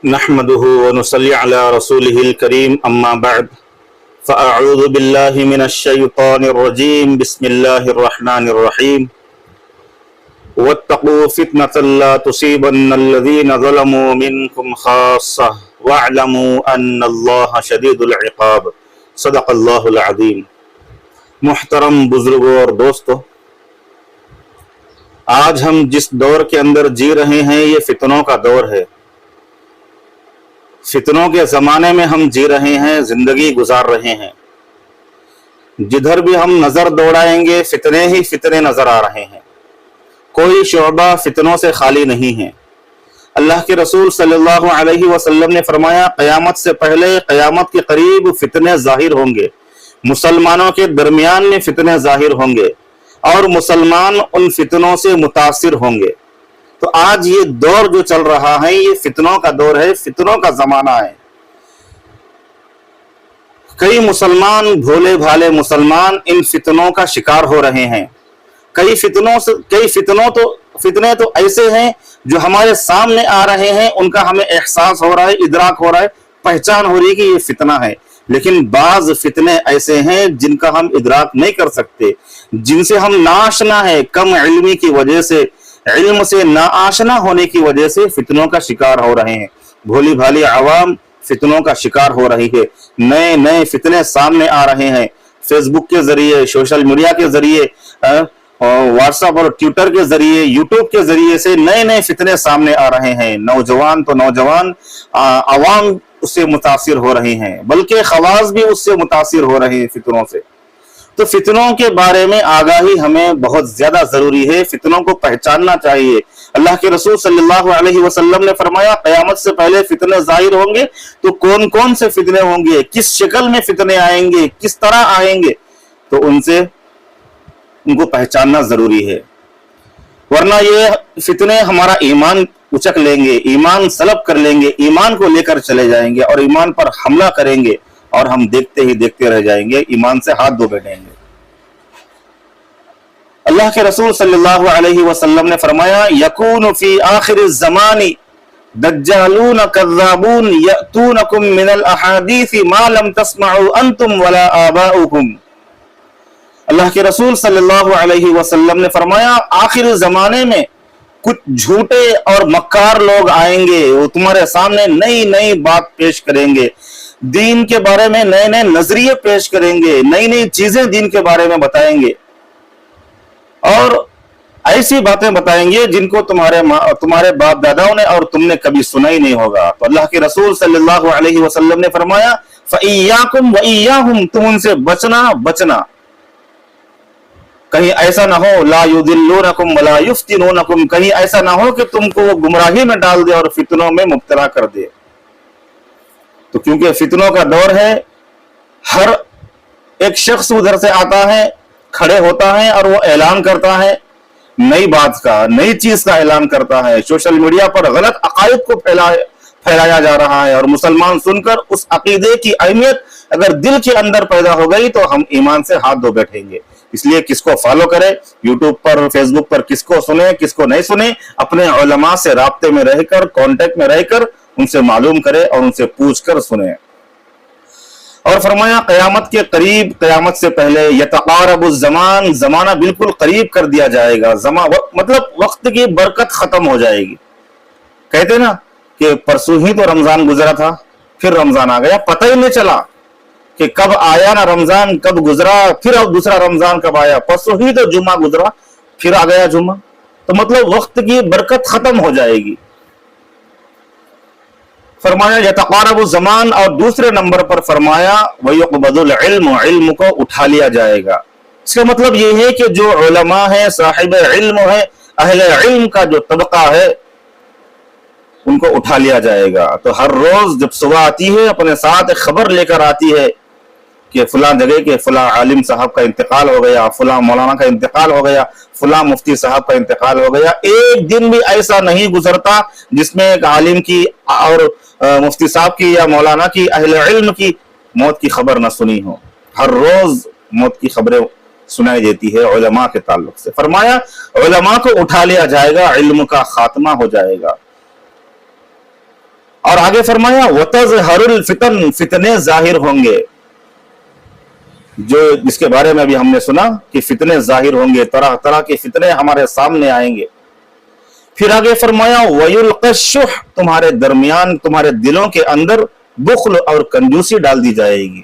نحمده ونصلي على رسوله الكريم أما بعد فأعوذ بالله من الشيطان الرجيم بسم الله الرحمن الرحيم واتقوا فتنة لا تصيبن الذين ظلموا منكم خاصة واعلموا أن الله شديد العقاب صدق اللہ العظیم۔ محترم بزرگوں اور دوستو، آج ہم جس دور کے اندر جی رہے ہیں یہ فتنوں کا دور ہے۔ فتنوں کے زمانے میں ہم جی رہے ہیں، زندگی گزار رہے ہیں۔ جدھر بھی ہم نظر دوڑائیں گے فتنے ہی فتنے نظر آ رہے ہیں، کوئی شعبہ فتنوں سے خالی نہیں ہے۔ اللہ کے رسول صلی اللہ علیہ وسلم نے فرمایا، قیامت سے پہلے قیامت کے قریب فتنے ظاہر ہوں گے، مسلمانوں کے درمیان میں فتنے ظاہر ہوں گے اور مسلمان ان فتنوں سے متاثر ہوں گے۔ تو آج یہ دور جو چل رہا ہے یہ فتنوں کا دور ہے، فتنوں کا زمانہ ہے۔ کئی مسلمان، بھولے بھالے مسلمان ان فتنوں کا شکار ہو رہے ہیں۔ کئی فتنے تو ایسے ہیں جو ہمارے سامنے آ رہے ہیں، ان کا ہمیں احساس ہو رہا ہے، ادراک ہو رہا ہے، پہچان ہو رہی ہے کہ یہ فتنہ ہے۔ لیکن بعض فتنے ایسے ہیں جن کا ہم ادراک نہیں کر سکتے، جن سے ہم ناآشنا ہے، کم علمی کی وجہ سے، علم سے ناآشنا ہونے کی وجہ سے فتنوں کا شکار ہو رہے ہیں۔ بھولی بھالی عوام فتنوں کا شکار ہو رہی ہے، نئے نئے فتنے سامنے آ رہے ہیں۔ فیس بک کے ذریعے، سوشل میڈیا کے ذریعے، واٹس ایپ اور ٹویٹر کے ذریعے، یوٹیوب کے ذریعے سے نئے نئے فتنے سامنے آ رہے ہیں۔ نوجوان عوام اس سے متاثر ہو رہے ہیں، بلکہ خواص بھی اس سے متاثر ہو رہے ہیں فتنوں سے۔ تو فتنوں کے بارے میں آگاہی ہمیں بہت زیادہ ضروری ہے، فتنوں کو پہچاننا چاہیے۔ اللہ کے رسول صلی اللہ علیہ وسلم نے فرمایا، قیامت سے پہلے فتنے ظاہر ہوں گے۔ تو کون کون سے فتنے ہوں گے، کس شکل میں فتنے آئیں گے، کس طرح آئیں گے، تو ان کو پہچاننا ضروری ہے، ورنہ یہ فتنے ہمارا ایمان اچک لیں گے، ایمان سلب کر لیں گے، ایمان کو لے کر چلے جائیں گے اور ایمان پر حملہ کریں گے اور ہم دیکھتے ہی دیکھتے رہ جائیں گے، ایمان سے ہاتھ دھو بیٹھیں گے۔ اللہ کے رسول صلی اللہ علیہ وسلم نے فرمایا، یکون فی آخر الزمان دجالون کذابون یأتونکم من الاحادیث ما لم تسمعوا انتم ولا آباؤکم۔ اللہ کے رسول صلی اللہ علیہ وسلم نے فرمایا، آخر زمانے میں کچھ جھوٹے اور مکار لوگ آئیں گے، وہ تمہارے سامنے نئی نئی بات پیش کریں گے، دین کے بارے میں نئے نئے نظریے پیش کریں گے، نئی نئی چیزیں دین کے بارے میں بتائیں گے، اور ایسی باتیں بتائیں گے جن کو تمہارے باپ داداؤں نے اور تم نے کبھی سنا ہی نہیں ہوگا۔ تو اللہ کے رسول صلی اللہ علیہ وسلم نے فرمایا، فَإِيَّاكُمْ وَإِيَّاهُمْ، تم ان سے بچنا، کہیں ایسا نہ ہو، لا يُضِلُّونَكُمْ وَلَا يُفْتِنُونَكُمْ، کہیں ایسا نہ ہو کہ تم کو وہ گمراہی میں ڈال دے اور فتنوں میں مبتلا کر دے۔ تو کیونکہ فتنوں کا دور ہے، ہر ایک شخص ادھر سے آتا ہے، کھڑے ہوتا ہے اور وہ اعلان کرتا ہے نئی بات کا، نئی چیز کا اعلان کرتا ہے، سوشل میڈیا پر غلط عقائد کو پھیلایا جا رہا ہے، اور مسلمان سن کر اس عقیدے کی اہمیت اگر دل کے اندر پیدا ہو گئی تو ہم ایمان سے ہاتھ دھو بیٹھیں گے۔ اس لیے کس کو فالو کرے، یوٹیوب پر، فیس بک پر، کس کو سنے، کس کو نہیں سنے، اپنے علماء سے رابطے میں رہ کر، کانٹیکٹ میں رہ کر ان سے معلوم کرے اور ان سے پوچھ کر سنے۔ اور فرمایا، قیامت کے قریب، قیامت سے پہلے، یتقارب الزمان، زمانہ بالکل قریب کر دیا جائے گا، مطلب وقت کی برکت ختم ہو جائے گی۔ کہتے نا کہ پرسوں ہی تو رمضان گزرا تھا، پھر رمضان آ گیا، پتہ ہی نہیں چلا کہ کب آیا نا رمضان، کب گزرا، پھر اب دوسرا رمضان کب آیا، پرسوں ہی تو جمعہ گزرا، پھر آ گیا جمعہ۔ تو مطلب وقت کی برکت ختم ہو جائے گی۔ فرمایا یتقارب الزمان، اور دوسرے نمبر پر فرمایا وَيُقْبَضُ الْعِلْمُ، علم کو اٹھا لیا جائے گا۔ اس کا مطلب یہ ہے کہ جو علماء ہیں، صاحب علم ہے، اہل علم کا جو طبقہ ہے، ان کو اٹھا لیا جائے گا۔ تو ہر روز جب صبح آتی ہے اپنے ساتھ ایک خبر لے کر آتی ہے کہ فلاں جگہ کے فلاں عالم صاحب کا انتقال ہو گیا، فلاں مولانا کا انتقال ہو گیا، فلاں مفتی صاحب کا انتقال ہو گیا۔ ایک دن بھی ایسا نہیں گزرتا جس میں ایک عالم کی اور مفتی صاحب کی یا مولانا کی، اہل علم کی موت کی خبر نہ سنی ہو۔ ہر روز موت کی خبریں سنائی دیتی ہے علماء کے تعلق سے۔ فرمایا علماء کو اٹھا لیا جائے گا، علم کا خاتمہ ہو جائے گا۔ اور آگے فرمایا وَتَظْهَرُ الْفِتَنُ، فتنے ظاہر ہوں گے، جو جس کے بارے میں ابھی ہم نے سنا کہ فتنے ظاہر ہوں گے، طرح طرح کے فتنے ہمارے سامنے آئیں گے۔ پھر آگے فرمایا وَيُلْقَى الشُّحَّ، تمہارے درمیان تمہارے دلوں کے اندر بخل اور کنجوسی ڈال دی جائے گی۔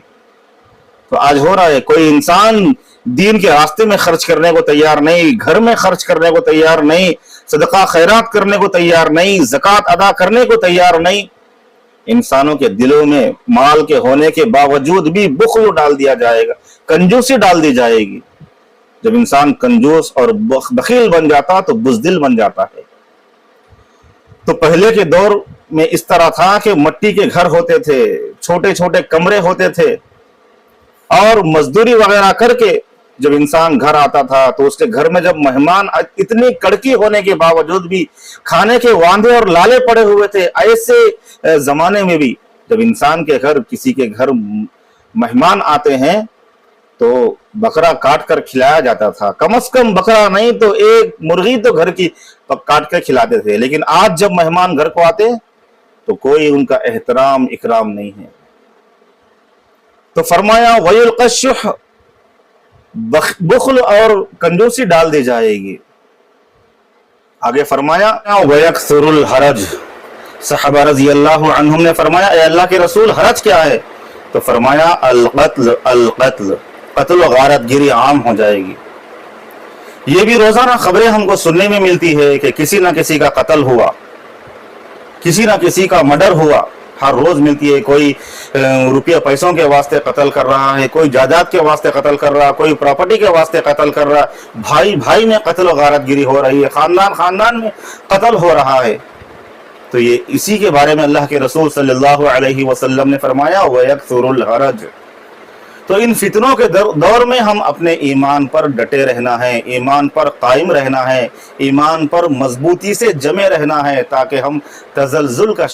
تو آج ہو رہا ہے، کوئی انسان دین کے راستے میں خرچ کرنے کو تیار نہیں، گھر میں خرچ کرنے کو تیار نہیں، صدقہ خیرات کرنے کو تیار نہیں، زکوٰۃ ادا کرنے کو تیار نہیں۔ انسانوں کے دلوں میں مال کے ہونے کے باوجود بھی بخل ڈال دیا جائے گا، کنجوسی ڈال دی جائے گی۔ جب انسان کنجوس اور بخیل بن جاتا تو بزدل بن جاتا ہے۔ تو پہلے کے دور میں اس طرح تھا کہ مٹی کے گھر ہوتے تھے، چھوٹے چھوٹے کمرے ہوتے تھے، اور مزدوری وغیرہ کر کے جب انسان گھر آتا تھا تو اس کے گھر میں جب مہمان اتنی کڑکی ہونے کے باوجود بھی کھانے کے واندے اور لالے پڑے ہوئے تھے، ایسے زمانے میں بھی جب انسان کے گھر کسی کے گھر مہمان آتے ہیں تو بکرا کاٹ کر کھلایا جاتا تھا، کم از کم بکرا نہیں تو ایک مرغی تو گھر کی کاٹ کر کھلاتے تھے۔ لیکن آج جب مہمان گھر کو آتے تو کوئی ان کا احترام اکرام نہیں ہے۔ تو فرمایا وَيُلْقَى الشُّحَّ، بخل اور کنجوسی ڈال دی جائے گی۔ آگے فرمایا وَيَكْثُرُ الْحَرَجُ، صحابہ رضی اللہ عنہم نے فرمایا اے اللہ کے رسول حرج کیا ہے؟ تو فرمایا القتل، قتل و غارت گیری عام ہو جائے گی۔ یہ بھی روزانہ خبریں ہم کو سننے میں ملتی ہے کہ کسی نہ کسی کا قتل ہوا، کسی نہ کسی کا مرڈر ہوا، ہر روز ملتی ہے۔ کوئی روپیہ پیسوں کے واسطے قتل کر رہا ہے، کوئی جائیداد کے واسطے قتل کر رہا ہے، کوئی پراپرٹی کے واسطے قتل کر رہا ہے، بھائی بھائی میں قتل و غارت گیری ہو رہی ہے، خاندان خاندان میں قتل ہو رہا ہے۔ تو یہ اسی کے بارے میں اللہ کے رسول صلی اللہ علیہ وسلم نے فرمایا وَيَكْثُرُ الْحَرَجُ۔ تو ان فتنوں کے دور میں ہم اپنے ایمان پر ڈٹے رہنا ہے، ایمان پر قائم رہنا ہے، ایمان پر مضبوطی سے جمے رہنا ہے، تاکہ ہم تزلزل کا